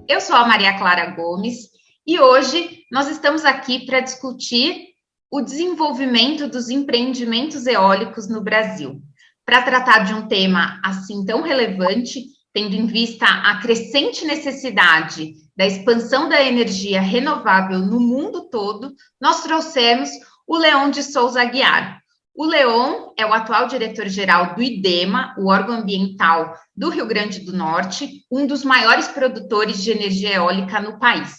Eu sou a Maria Clara Gomes e hoje nós estamos aqui para discutir o desenvolvimento dos empreendimentos eólicos no Brasil. Para tratar de um tema assim tão relevante, tendo em vista a crescente necessidade da expansão da energia renovável no mundo todo, nós trouxemos o Leon de Souza Aguiar. O Leon é o atual diretor-geral do IDEMA, o órgão ambiental do Rio Grande do Norte, um dos maiores produtores de energia eólica no país.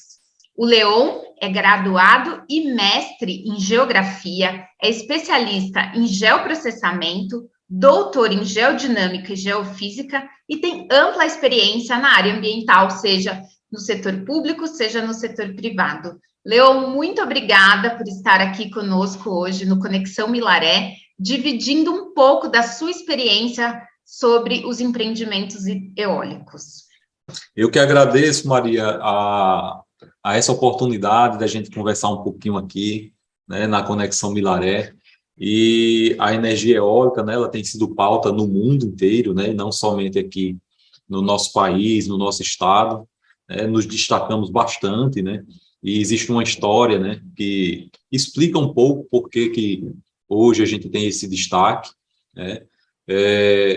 O Leon é graduado e mestre em geografia, é especialista em geoprocessamento, doutor em geodinâmica e geofísica e tem ampla experiência na área ambiental, seja no setor público, seja no setor privado. Leon, muito obrigada por estar aqui conosco hoje no Conexão Milaré, dividindo um pouco da sua experiência sobre os empreendimentos eólicos. Eu que agradeço, Maria, a essa oportunidade da gente conversar um pouquinho aqui, né, na Conexão Milaré. E a energia eólica, né, ela tem sido pauta no mundo inteiro, né, não somente aqui no nosso país, no nosso estado, né, nos destacamos bastante, né, e existe uma história, né, que explica um pouco por que hoje a gente tem esse destaque, né,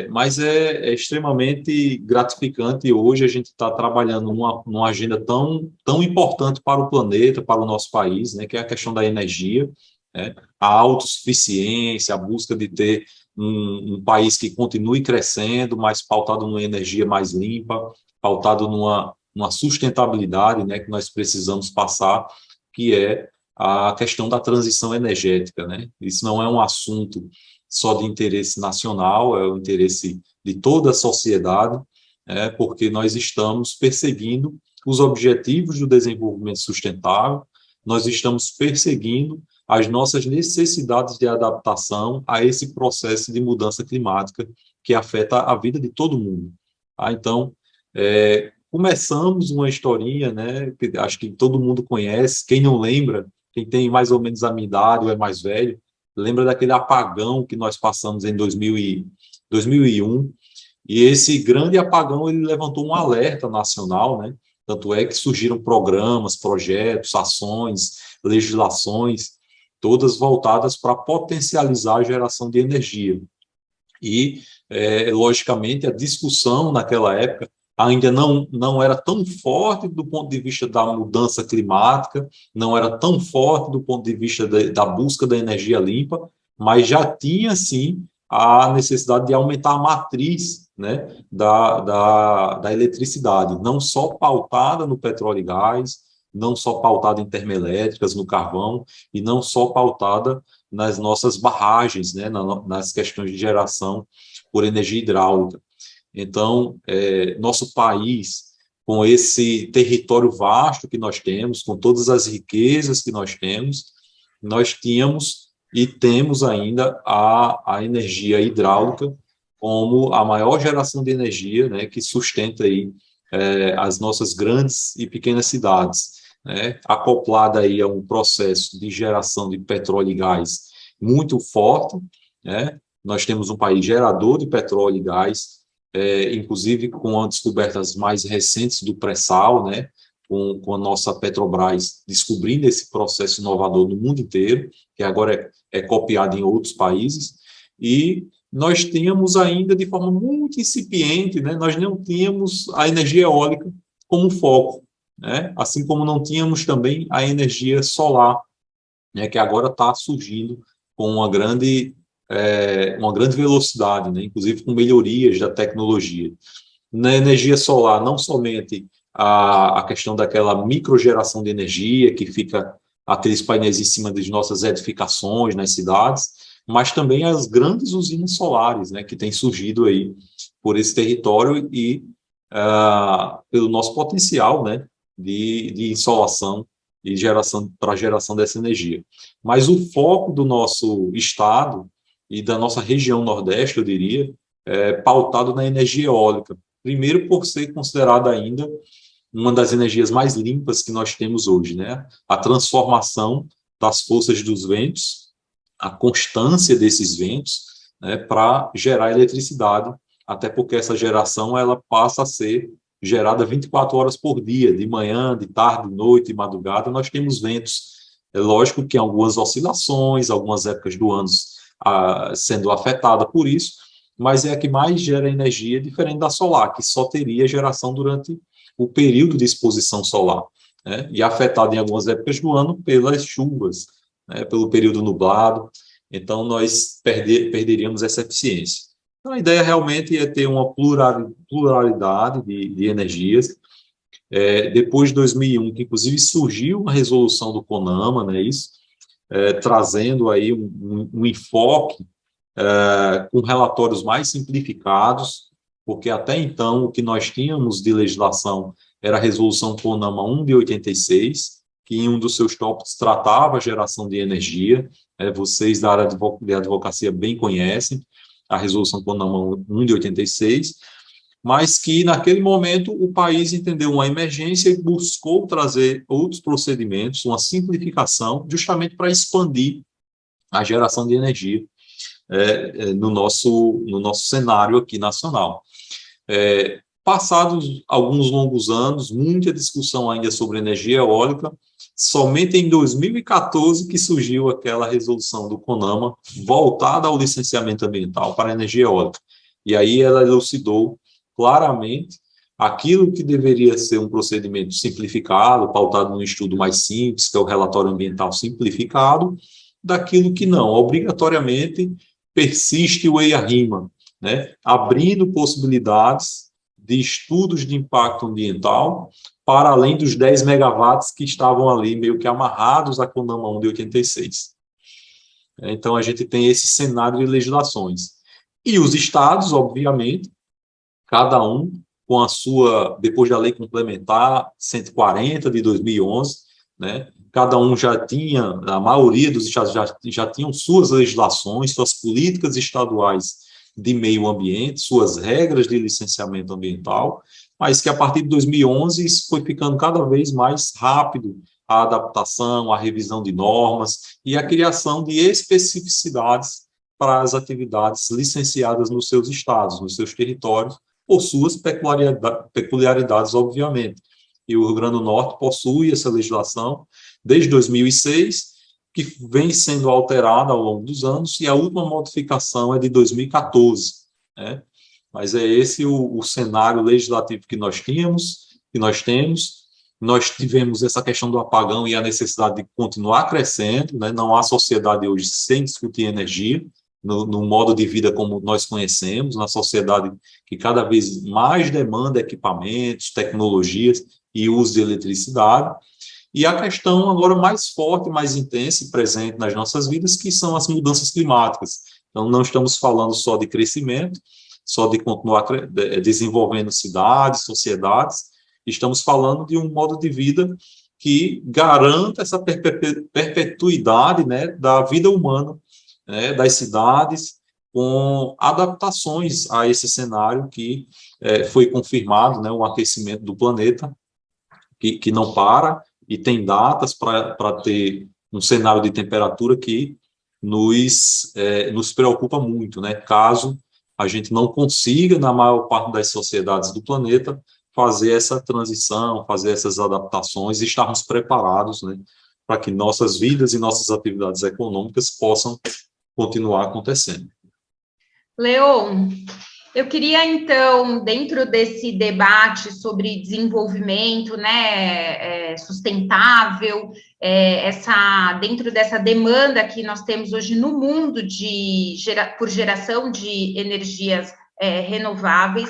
mas é extremamente gratificante hoje a gente estar trabalhando numa agenda tão importante para o planeta, para o nosso país, né, que é a questão da energia, né, a autossuficiência, a busca de ter um país que continue crescendo, mas pautado numa energia mais limpa, pautado numa sustentabilidade, né, que nós precisamos passar, que é a questão da transição energética, né? Isso não é um assunto só de interesse nacional, é o interesse de toda a sociedade, porque nós estamos perseguindo os objetivos do desenvolvimento sustentável, nós estamos perseguindo as nossas necessidades de adaptação a esse processo de mudança climática que afeta a vida de todo mundo. Tá? Então, começamos uma historinha, né, que acho que todo mundo conhece, quem não lembra, quem tem mais ou menos a minha idade ou é mais velho, lembra daquele apagão que nós passamos em 2001, e esse grande apagão ele levantou um alerta nacional, né? Tanto é que surgiram programas, projetos, ações, legislações, todas voltadas para potencializar a geração de energia. E, logicamente, a discussão naquela época ainda não era tão forte do ponto de vista da mudança climática, não era tão forte do ponto de vista da busca da energia limpa, mas já tinha, sim, a necessidade de aumentar a matriz, né, da eletricidade, não só pautada no petróleo e gás, não só pautada em termoelétricas, no carvão, e não só pautada nas nossas barragens, né, nas questões de geração por energia hidráulica. Então, nosso país, com esse território vasto que nós temos, com todas as riquezas que nós tínhamos e temos ainda a energia hidráulica como a maior geração de energia, né, que sustenta aí, as nossas grandes e pequenas cidades, né, acoplada aí a um processo de geração de petróleo e gás muito forte, né. Nós temos um país gerador de petróleo e gás, inclusive com as descobertas mais recentes do pré-sal, né, com a nossa Petrobras descobrindo esse processo inovador no mundo inteiro, que agora é copiado em outros países, e nós tínhamos ainda de forma muito incipiente, né, nós não tínhamos a energia eólica como foco, né, assim como não tínhamos também a energia solar, né, que agora está surgindo com uma grande velocidade, né, inclusive com melhorias da tecnologia. Na energia solar, não somente a questão daquela microgeração de energia, que fica aqueles painéis em cima das nossas edificações nas cidades, mas também as grandes usinas solares, né, que têm surgido aí por esse território e pelo nosso potencial, né, de insolação e para geração dessa energia. Mas o foco do nosso estado e da nossa região Nordeste, eu diria, é pautado na energia eólica. Primeiro, por ser considerada ainda uma das energias mais limpas que nós temos hoje, né? A transformação das forças dos ventos, a constância desses ventos, né, para gerar eletricidade, até porque essa geração ela passa a ser gerada 24 horas por dia, de manhã, de tarde, de noite, de madrugada. Nós temos ventos, é lógico que algumas oscilações, algumas épocas do ano sendo afetada por isso, mas é a que mais gera energia, diferente da solar, que só teria geração durante o período de exposição solar, né? E afetada em algumas épocas do ano pelas chuvas, né? Pelo período nublado. Então, nós perderíamos essa eficiência. Então, a ideia realmente é ter uma pluralidade de energias. Depois de 2001, que inclusive surgiu uma resolução do CONAMA, né, isso, trazendo aí um enfoque com relatórios mais simplificados, porque até então o que nós tínhamos de legislação era a resolução CONAMA 1 de 86, que em um dos seus tópicos tratava a geração de energia. Vocês da área de advocacia bem conhecem a resolução CONAMA 1 de 86, mas que naquele momento o país entendeu uma emergência e buscou trazer outros procedimentos, uma simplificação, justamente para expandir a geração de energia no nosso cenário aqui nacional. Passados alguns longos anos, muita discussão ainda sobre energia eólica, somente em 2014 que surgiu aquela resolução do CONAMA voltada ao licenciamento ambiental para a energia eólica. E aí ela elucidou claramente aquilo que deveria ser um procedimento simplificado, pautado num estudo mais simples, que é o relatório ambiental simplificado, daquilo que não, obrigatoriamente persiste o EIA-RIMA, né? Abrindo possibilidades de estudos de impacto ambiental para além dos 10 megawatts que estavam ali meio que amarrados à CONAMA 1 de 86. Então, a gente tem esse cenário de legislações. E os estados, obviamente, cada um com a sua, depois da lei complementar 140 de 2011, né? Cada um já tinha, a maioria dos estados já tinham suas legislações, suas políticas estaduais de meio ambiente, suas regras de licenciamento ambiental, mas que a partir de 2011 isso foi ficando cada vez mais rápido, a adaptação, a revisão de normas e a criação de especificidades para as atividades licenciadas nos seus estados, nos seus territórios, por suas peculiaridades, obviamente. E o Rio Grande do Norte possui essa legislação desde 2006, que vem sendo alterada ao longo dos anos, e a última modificação é de 2014, né? Mas é esse o cenário legislativo que nós tínhamos, que nós temos. Nós tivemos essa questão do apagão e a necessidade de continuar crescendo, né? Não há sociedade hoje sem discutir energia, no modo de vida como nós conhecemos, na sociedade que cada vez mais demanda equipamentos, tecnologias e uso de eletricidade. E a questão agora mais forte, mais intensa e presente nas nossas vidas, que são as mudanças climáticas. Então, não estamos falando só de crescimento, só de continuar desenvolvendo cidades, sociedades, estamos falando de um modo de vida que garanta essa perpetuidade, né, da vida humana, né, das cidades, com adaptações a esse cenário que foi confirmado, né, um aquecimento do planeta que não para, e tem datas para ter um cenário de temperatura que nos preocupa muito, né? Caso a gente não consiga, na maior parte das sociedades do planeta, fazer essa transição, fazer essas adaptações e estarmos preparados, né, para que nossas vidas e nossas atividades econômicas possam continuar acontecendo. Leon, eu queria, então, dentro desse debate sobre desenvolvimento, né, sustentável, dentro dessa demanda que nós temos hoje no mundo por geração de energias renováveis,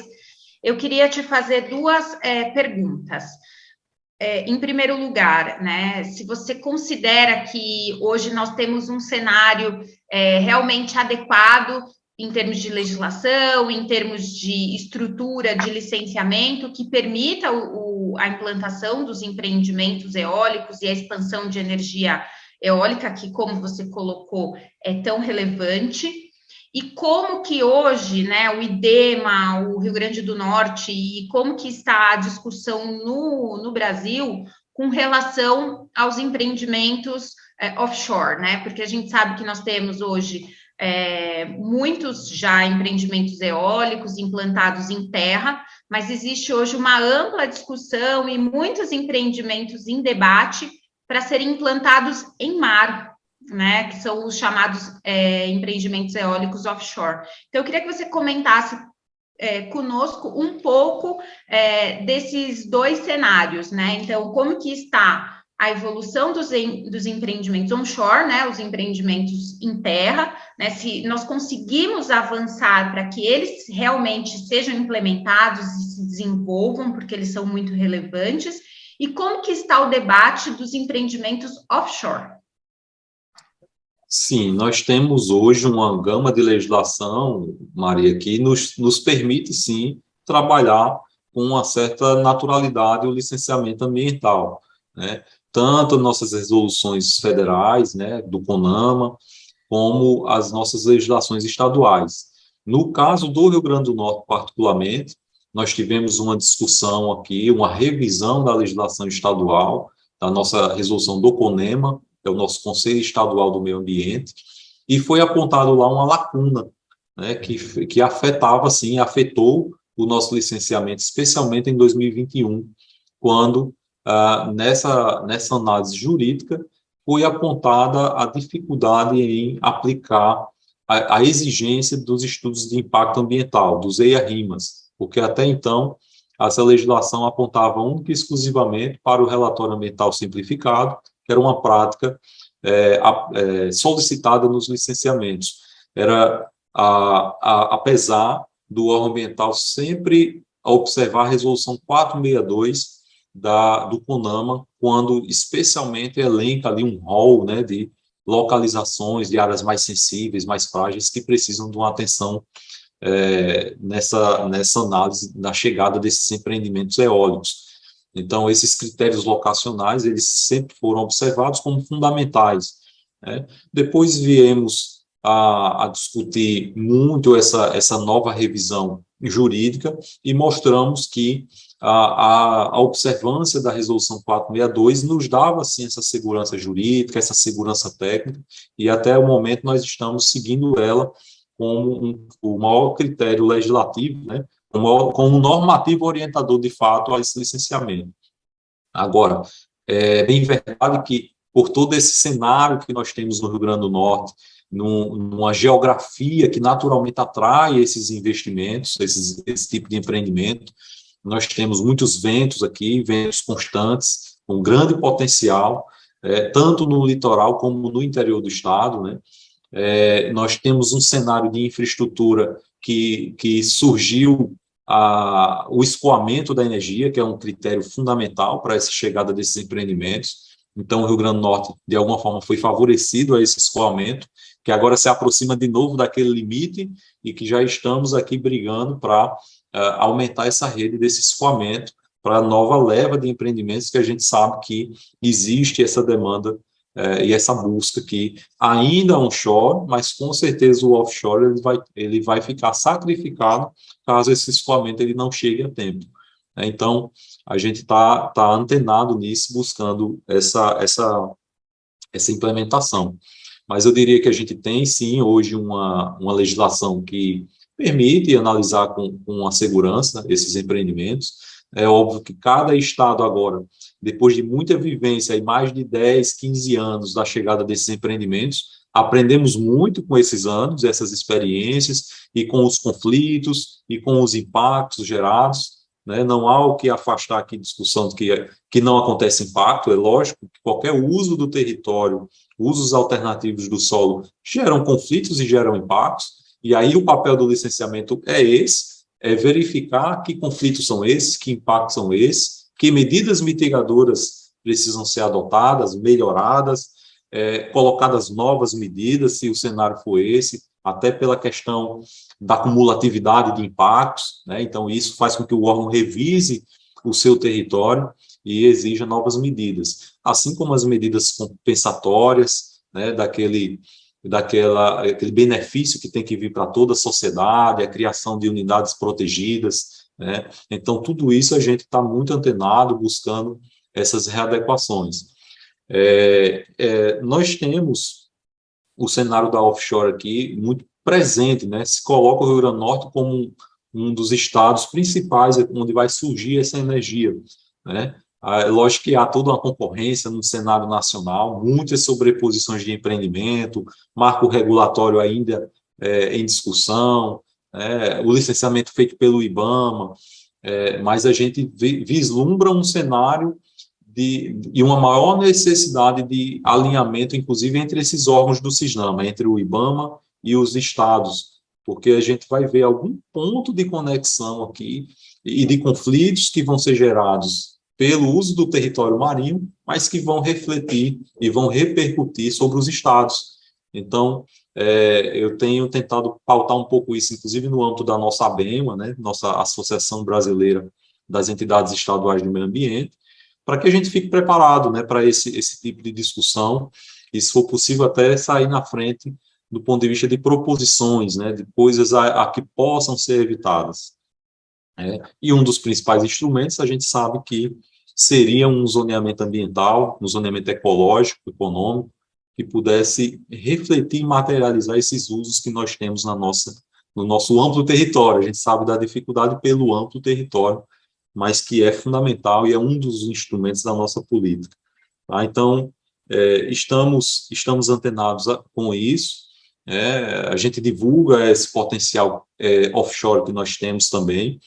eu queria te fazer duas perguntas. Em primeiro lugar, né, se você considera que hoje nós temos um cenário realmente adequado em termos de legislação, em termos de estrutura de licenciamento, que permita a implantação dos empreendimentos eólicos e a expansão de energia eólica, que, como você colocou, é tão relevante, e como que hoje, né, o IDEMA, o Rio Grande do Norte, e como que está a discussão no Brasil com relação aos empreendimentos offshore, né, porque a gente sabe que nós temos hoje muitos já empreendimentos eólicos implantados em terra, mas existe hoje uma ampla discussão e muitos empreendimentos em debate para serem implantados em mar, né, que são os chamados empreendimentos eólicos offshore. Então, eu queria que você comentasse conosco um pouco desses dois cenários, né? Então, como que está a evolução dos empreendimentos onshore, né? Os empreendimentos em terra, né? Se nós conseguimos avançar para que eles realmente sejam implementados e se desenvolvam, porque eles são muito relevantes, e como que está o debate dos empreendimentos offshore? Sim, nós temos hoje uma gama de legislação, Maria, que nos permite, sim, trabalhar com uma certa naturalidade o licenciamento ambiental, né? Tanto nossas resoluções federais, né, do CONAMA, como as nossas legislações estaduais. No caso do Rio Grande do Norte, particularmente, nós tivemos uma discussão aqui, uma revisão da legislação estadual, da nossa resolução do CONEMA, é o nosso Conselho Estadual do Meio Ambiente, e foi apontado lá uma lacuna, né, que afetava, sim, afetou o nosso licenciamento, especialmente em 2021, quando, nessa análise jurídica, foi apontada a dificuldade em aplicar a exigência dos estudos de impacto ambiental, dos EIA-RIMAs, porque até então essa legislação apontava única e exclusivamente para o relatório ambiental simplificado, que era uma prática solicitada nos licenciamentos. Apesar do órgão ambiental sempre observar a resolução 462 do CONAMA, quando especialmente elenca ali um rol, né, de localizações de áreas mais sensíveis, mais frágeis, que precisam de uma atenção nessa análise da chegada desses empreendimentos eólicos. Então, esses critérios locacionais, eles sempre foram observados como fundamentais, né? Depois viemos a discutir muito essa nova revisão jurídica e mostramos que a observância da Resolução 462 nos dava, sim, essa segurança jurídica, essa segurança técnica, e até o momento nós estamos seguindo ela como o maior critério legislativo, né, como normativo orientador, de fato, a esse licenciamento. Agora, é bem verdade que, por todo esse cenário que nós temos no Rio Grande do Norte, numa geografia que naturalmente atrai esses investimentos, esse tipo de empreendimento, nós temos muitos ventos aqui, ventos constantes, com grande potencial, tanto no litoral como no interior do estado, né? Nós temos um cenário de infraestrutura que surgiu o escoamento da energia, que é um critério fundamental para essa chegada desses empreendimentos. Então, o Rio Grande do Norte, de alguma forma, foi favorecido a esse escoamento, que agora se aproxima de novo daquele limite e que já estamos aqui brigando para aumentar essa rede desse escoamento para a nova leva de empreendimentos que a gente sabe que existe essa demanda e essa busca que ainda onshore, mas com certeza o offshore ele vai ficar sacrificado caso esse escoamento ele não chegue a tempo. Então, a gente tá antenado nisso, buscando essa implementação. Mas eu diria que a gente tem, sim, hoje uma legislação que permite analisar com a segurança esses empreendimentos. É óbvio que cada estado agora, depois de muita vivência, e mais de 10, 15 anos da chegada desses empreendimentos, aprendemos muito com esses anos, essas experiências, e com os conflitos, e com os impactos gerados, né? Não há o que afastar aqui discussão de que não acontece impacto. É lógico que qualquer uso do território, usos alternativos do solo, geram conflitos e geram impactos, e aí o papel do licenciamento é esse, é verificar que conflitos são esses, que impactos são esses, que medidas mitigadoras precisam ser adotadas, melhoradas, colocadas novas medidas, se o cenário for esse, até pela questão da cumulatividade de impactos, né? Então, isso faz com que o órgão revise o seu território e exija novas medidas, assim como as medidas compensatórias, né, aquele benefício que tem que vir para toda a sociedade, a criação de unidades protegidas, né? Então, tudo isso a gente está muito antenado, buscando essas readequações. Nós temos o cenário da offshore aqui muito presente, né? Se coloca o Rio Grande do Norte como um dos estados principais onde vai surgir essa energia, né? Lógico que há toda uma concorrência no cenário nacional, muitas sobreposições de empreendimento, marco regulatório ainda em discussão, o licenciamento feito pelo IBAMA, mas a gente vislumbra um cenário e uma maior necessidade de alinhamento, inclusive, entre esses órgãos do CISNAMA, entre o IBAMA e os estados, porque a gente vai ver algum ponto de conexão aqui e de conflitos que vão ser gerados pelo uso do território marinho, mas que vão refletir e vão repercutir sobre os estados. Então, eu tenho tentado pautar um pouco isso, inclusive no âmbito da nossa ABEMA, né, nossa Associação Brasileira das Entidades Estaduais do Meio Ambiente, para que a gente fique preparado, né, para esse tipo de discussão, e, se for possível, até sair na frente do ponto de vista de proposições, né, de coisas a que possam ser evitadas. E um dos principais instrumentos, a gente sabe que seria um zoneamento ambiental, um zoneamento ecológico, econômico, que pudesse refletir e materializar esses usos que nós temos no nosso amplo território. A gente sabe da dificuldade pelo amplo território, mas que é fundamental e é um dos instrumentos da nossa política. Tá? Então, estamos antenados com isso, a gente divulga esse potencial offshore que nós temos também,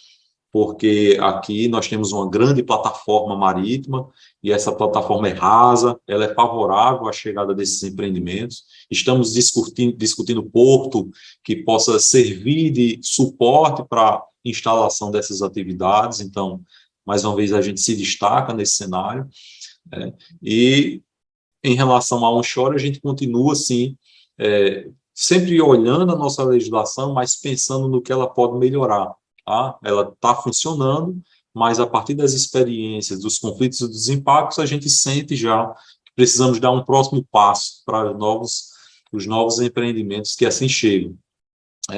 porque aqui nós temos uma grande plataforma marítima, e essa plataforma é rasa, ela é favorável à chegada desses empreendimentos. Estamos discutindo porto que possa servir de suporte para a instalação dessas atividades, então, mais uma vez, a gente se destaca nesse cenário. E, em relação ao onshore, a gente continua, assim, sempre olhando a nossa legislação, mas pensando no que ela pode melhorar. Tá? Ela está funcionando, mas a partir das experiências, dos conflitos e dos impactos, a gente sente já que precisamos dar um próximo passo para os novos empreendimentos que assim chegam.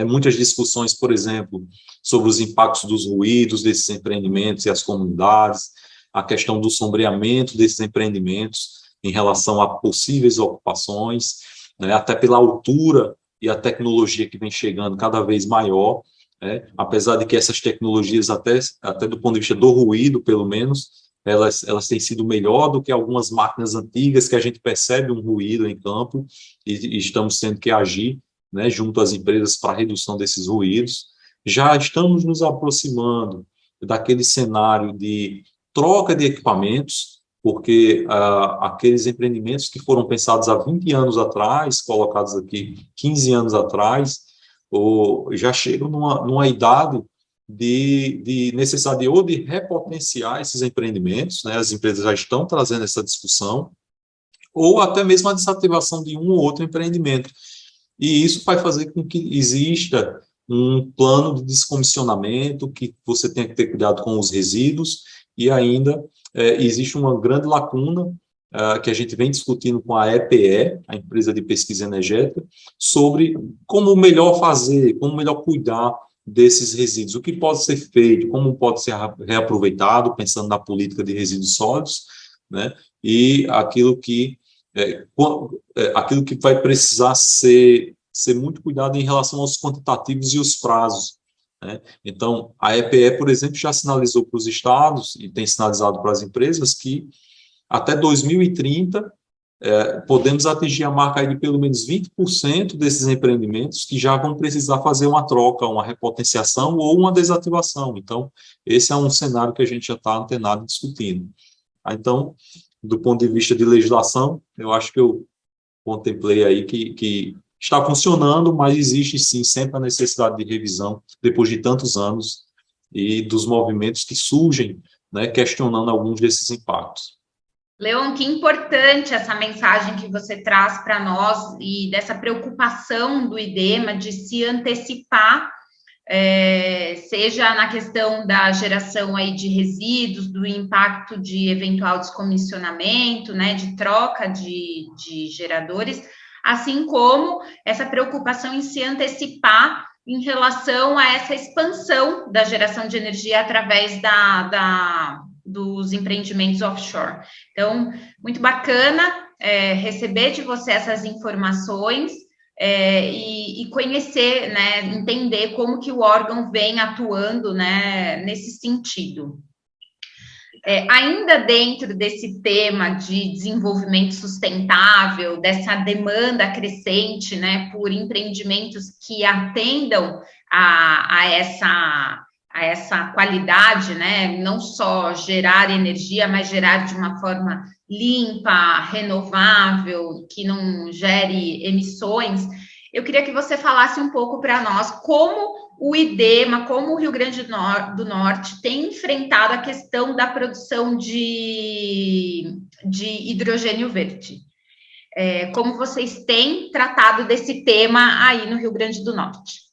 Muitas discussões, por exemplo, sobre os impactos dos ruídos desses empreendimentos e as comunidades, a questão do sombreamento desses empreendimentos em relação a possíveis ocupações, né, até pela altura e a tecnologia que vem chegando cada vez maior, apesar de que essas tecnologias, até do ponto de vista do ruído, pelo menos, elas têm sido melhor do que algumas máquinas antigas, que a gente percebe um ruído em campo e estamos tendo que agir, né, junto às empresas para a redução desses ruídos. Já estamos nos aproximando daquele cenário de troca de equipamentos, porque aqueles empreendimentos que foram pensados há 20 anos atrás, colocados aqui 15 anos atrás, já chegam numa idade de necessidade ou de repotenciar esses empreendimentos, né? As empresas já estão trazendo essa discussão, ou até mesmo a desativação de um ou outro empreendimento. E isso vai fazer com que exista um plano de descomissionamento, que você tenha que ter cuidado com os resíduos, e ainda existe uma grande lacuna que a gente vem discutindo com a EPE, a Empresa de Pesquisa Energética, sobre como melhor fazer, como melhor cuidar desses resíduos, o que pode ser feito, como pode ser reaproveitado, pensando na política de resíduos sólidos, né, e aquilo que vai precisar ser muito cuidado em relação aos quantitativos e os prazos, né? Então, a EPE, por exemplo, já sinalizou para os estados e tem sinalizado para as empresas que até 2030, podemos atingir a marca aí de pelo menos 20% desses empreendimentos que já vão precisar fazer uma troca, uma repotenciação ou uma desativação. Então, esse é um cenário que a gente já está antenado discutindo. Então, do ponto de vista de legislação, eu acho que eu contemplei aí que está funcionando, mas existe sim sempre a necessidade de revisão depois de tantos anos e dos movimentos que surgem, né, questionando alguns desses impactos. Leon, que importante essa mensagem que você traz para nós e dessa preocupação do IDEMA de se antecipar, seja na questão da geração aí de resíduos, do impacto de eventual descomissionamento, né, de troca de geradores, assim como essa preocupação em se antecipar em relação a essa expansão da geração de energia através dos empreendimentos offshore. Então, muito bacana receber de você essas informações. e conhecer, né, entender como que o órgão vem atuando, né, nesse sentido. Ainda dentro desse tema de desenvolvimento sustentável, dessa demanda crescente, né, por empreendimentos que atendam a essa qualidade, né, não só gerar energia, mas gerar de uma forma limpa, renovável, que não gere emissões. Eu queria que você falasse um pouco para nós como o IDEMA, como o Rio Grande do Norte, tem enfrentado a questão da produção de hidrogênio verde. Como vocês têm tratado desse tema aí no Rio Grande do Norte?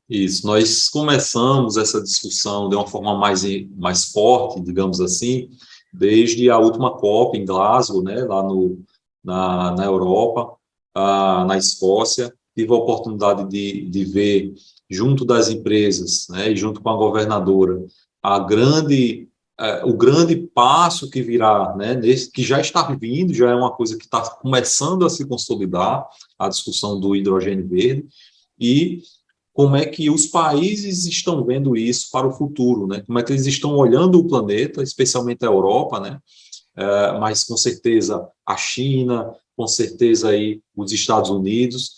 Isso, nós começamos essa discussão de uma forma mais forte, digamos assim, desde a última COP em Glasgow, né, lá na Europa, na Escócia. Tive a oportunidade de ver, junto das empresas, né, e junto com a governadora, o grande passo que virá, né, que já está vindo, já é uma coisa que está começando a se consolidar, a discussão do hidrogênio verde, e como é que os países estão vendo isso para o futuro, né? Como é que eles estão olhando o planeta, especialmente a Europa, né? Mas com certeza a China, com certeza aí os Estados Unidos,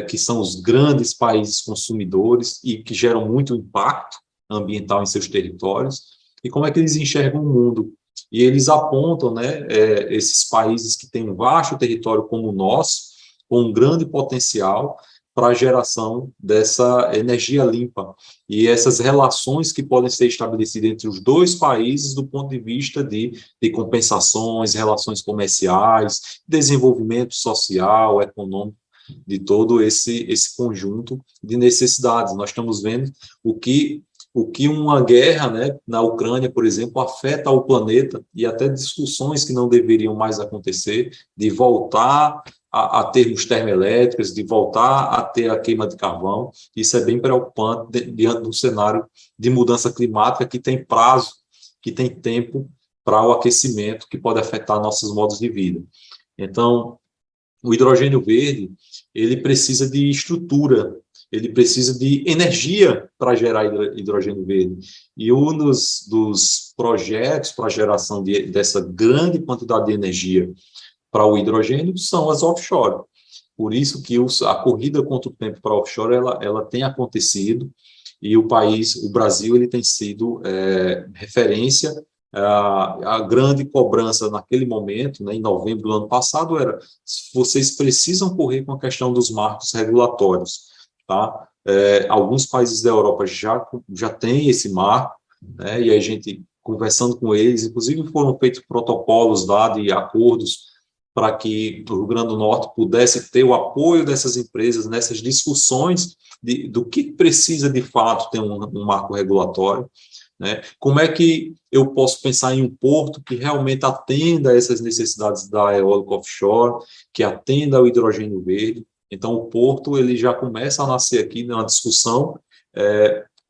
que são os grandes países consumidores e que geram muito impacto ambiental em seus territórios, e como é que eles enxergam o mundo. E eles apontam, né, esses países que têm um vasto território como o nosso, com um grande potencial para a geração dessa energia limpa e essas relações que podem ser estabelecidas entre os dois países do ponto de vista de compensações, relações comerciais, desenvolvimento social, econômico, de todo esse conjunto de necessidades. Nós estamos vendo o que uma guerra, né, na Ucrânia, por exemplo, afeta o planeta, e até discussões que não deveriam mais acontecer, de voltar a termos termoelétricas, de voltar a ter a queima de carvão. Isso é bem preocupante diante do cenário de mudança climática que tem prazo, que tem tempo para o aquecimento, que pode afetar nossos modos de vida. Então, o hidrogênio verde, ele precisa de estrutura, ele precisa de energia para gerar hidrogênio verde. E um dos projetos para a geração dessa grande quantidade de energia para o hidrogênio são as offshore. Por isso que a corrida contra o tempo para offshore ela tem acontecido, e o Brasil, ele tem sido referência. A grande cobrança naquele momento, né, em novembro do ano passado, era: vocês precisam correr com a questão dos marcos regulatórios. Tá? Alguns países da Europa já têm esse marco, né, e a gente, conversando com eles, inclusive foram feitos protocolos lá de acordos para que o Rio Grande do Norte pudesse ter o apoio dessas empresas nessas discussões do que precisa de fato ter um marco regulatório, né? Como é que eu posso pensar em um porto que realmente atenda a essas necessidades da eólica offshore, que atenda ao hidrogênio verde. Então, o porto ele já começa a nascer aqui numa discussão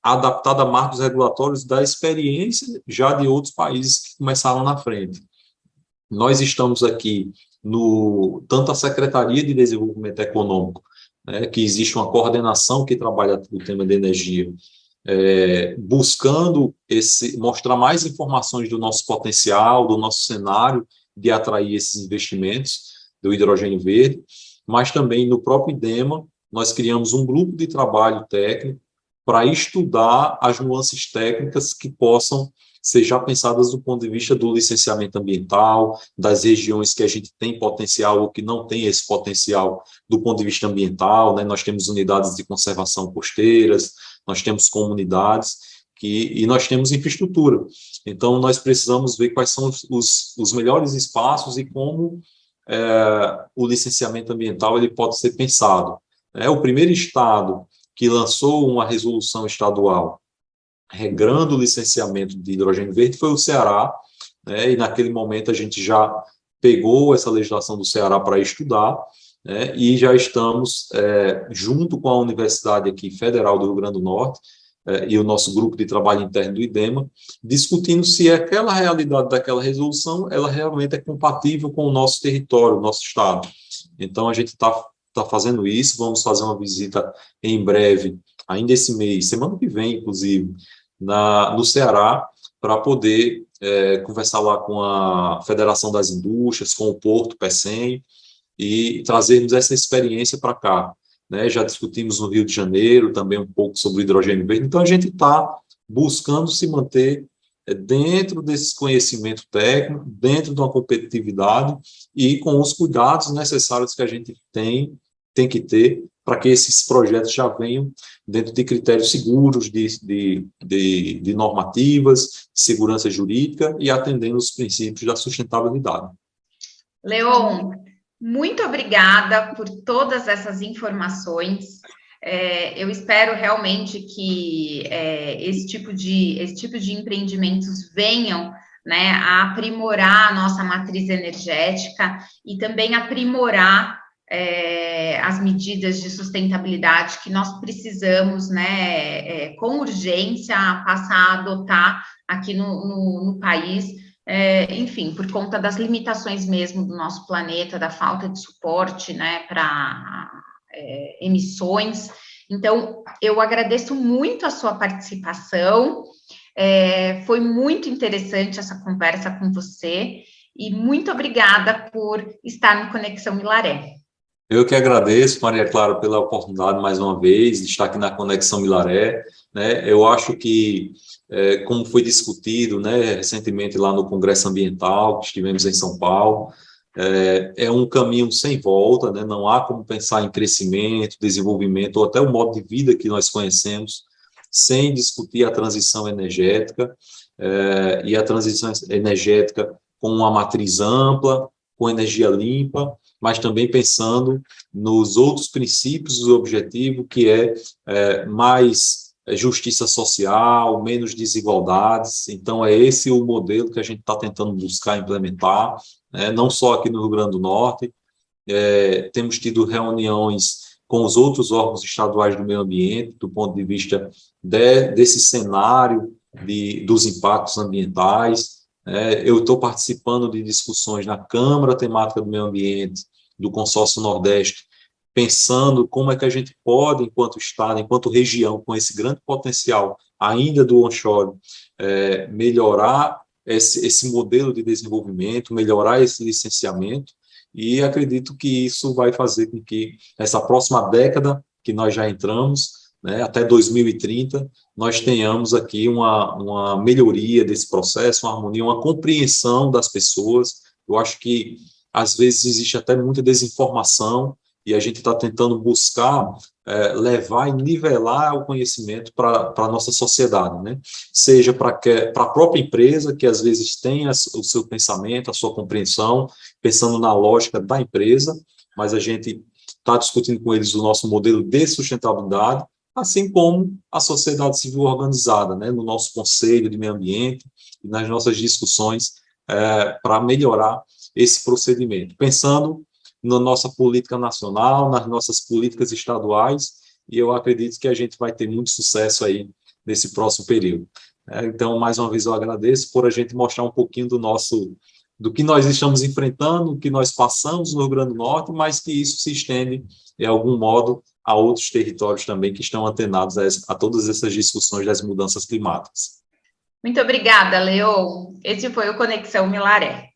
adaptada a marcos regulatórios da experiência já de outros países que começaram na frente. Nós estamos aqui tanto a Secretaria de Desenvolvimento Econômico, né, que existe uma coordenação que trabalha o tema de energia, buscando mostrar mais informações do nosso potencial, do nosso cenário de atrair esses investimentos do hidrogênio verde, mas também no próprio IDEMA, nós criamos um grupo de trabalho técnico para estudar as nuances técnicas que possam ser já pensadas do ponto de vista do licenciamento ambiental, das regiões que a gente tem potencial ou que não tem esse potencial do ponto de vista ambiental, né? Nós temos unidades de conservação costeiras, nós temos comunidades e nós temos infraestrutura. Então, nós precisamos ver quais são os melhores espaços e como o licenciamento ambiental ele pode ser pensado. O primeiro estado que lançou uma resolução estadual regrando o licenciamento de hidrogênio verde foi o Ceará, né? E naquele momento a gente já pegou essa legislação do Ceará para estudar, né? E já estamos, junto com a Universidade aqui Federal do Rio Grande do Norte, e o nosso grupo de trabalho interno do IDEMA, discutindo se aquela realidade daquela resolução, ela realmente é compatível com o nosso território, o nosso estado. Então, a gente está está fazendo isso, vamos fazer uma visita em breve, ainda esse mês, semana que vem, inclusive, no Ceará, para poder conversar lá com a Federação das Indústrias, com o Porto Pecém, e trazermos essa experiência para cá. Né? Já discutimos no Rio de Janeiro também um pouco sobre o hidrogênio verde, então a gente está buscando se manter dentro desse conhecimento técnico, dentro de uma competitividade e com os cuidados necessários que a gente tem que ter para que esses projetos já venham dentro de critérios seguros, de normativas, de segurança jurídica e atendendo os princípios da sustentabilidade. Leon, muito obrigada por todas essas informações. Eu espero realmente que esse tipo de empreendimentos venham, né, a aprimorar a nossa matriz energética e também aprimorar as medidas de sustentabilidade que nós precisamos, né, com urgência, passar a adotar aqui no país, enfim, por conta das limitações mesmo do nosso planeta, da falta de suporte, né, para emissões. Então, eu agradeço muito a sua participação, foi muito interessante essa conversa com você, e muito obrigada por estar no Conexão Milaré. Eu que agradeço, Maria Clara, pela oportunidade mais uma vez de estar aqui na Conexão Milaré. Né? Eu acho que, como foi discutido, né, recentemente lá no Congresso Ambiental, que estivemos em São Paulo, é um caminho sem volta, né? Não há como pensar em crescimento, desenvolvimento, ou até o modo de vida que nós conhecemos, sem discutir a transição energética, e a transição energética com uma matriz ampla, com energia limpa, mas também pensando nos outros princípios do objetivo, que mais justiça social, menos desigualdades. Então, é esse o modelo que a gente está tentando buscar implementar, né? Não só aqui no Rio Grande do Norte, temos tido reuniões com os outros órgãos estaduais do meio ambiente, do ponto de vista desse cenário dos impactos ambientais. Eu estou participando de discussões na Câmara Temática do Meio Ambiente, do Consórcio Nordeste, pensando como é que a gente pode, enquanto Estado, enquanto região, com esse grande potencial ainda do onshore, melhorar esse modelo de desenvolvimento, melhorar esse licenciamento, e acredito que isso vai fazer com que essa próxima década que nós já entramos, né, até 2030, nós tenhamos aqui uma melhoria desse processo, uma harmonia, uma compreensão das pessoas. Eu acho que, às vezes, existe até muita desinformação e a gente está tentando buscar levar e nivelar o conhecimento para a nossa sociedade, né? Seja para a própria empresa, que às vezes tem o seu pensamento, a sua compreensão, pensando na lógica da empresa, mas a gente está discutindo com eles o nosso modelo de sustentabilidade, assim como a sociedade civil organizada, né? No nosso Conselho de Meio Ambiente e nas nossas discussões para melhorar esse procedimento, pensando na nossa política nacional, nas nossas políticas estaduais, e eu acredito que a gente vai ter muito sucesso aí nesse próximo período. Então, mais uma vez, eu agradeço por a gente mostrar um pouquinho do que nós estamos enfrentando, o que nós passamos no Rio Grande do Norte, mas que isso se estende, de algum modo, a outros territórios também que estão antenados a todas essas discussões das mudanças climáticas. Muito obrigada, Leon. Esse foi o Conexão Milaré.